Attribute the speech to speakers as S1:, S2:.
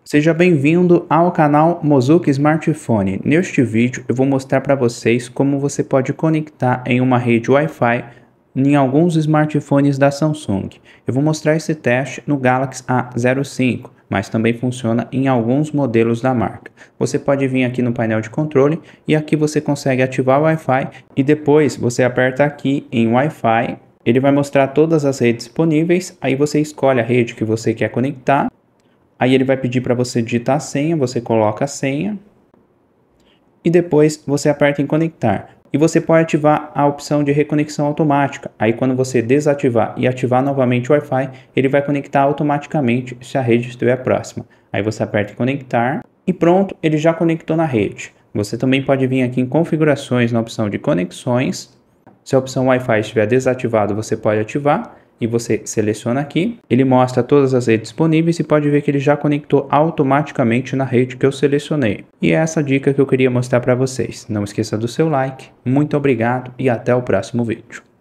S1: Seja bem-vindo ao canal Mozuki Smartphone. Neste vídeo eu vou mostrar para vocês como você pode conectar em uma rede Wi-Fi em alguns smartphones da Samsung. Eu vou mostrar esse teste no Galaxy A05, mas também funciona em alguns modelos da marca. Você pode vir aqui no painel de controle e aqui você consegue ativar o Wi-Fi e depois você aperta aqui em Wi-Fi. Ele vai mostrar todas as redes disponíveis, aí você escolhe a rede que você quer conectar. Aí ele vai pedir para você digitar a senha, você coloca a senha e depois você aperta em conectar. E você pode ativar a opção de reconexão automática. Aí quando você desativar e ativar novamente o Wi-Fi, ele vai conectar automaticamente se a rede estiver próxima. Aí você aperta em conectar e pronto, ele já conectou na rede. Você também pode vir aqui em configurações na opção de conexões. Se a opção Wi-Fi estiver desativada, você pode ativar. E você seleciona aqui, ele mostra todas as redes disponíveis e pode ver que ele já conectou automaticamente na rede que eu selecionei. E é essa dica que eu queria mostrar para vocês. Não esqueça do seu like, muito obrigado e até o próximo vídeo.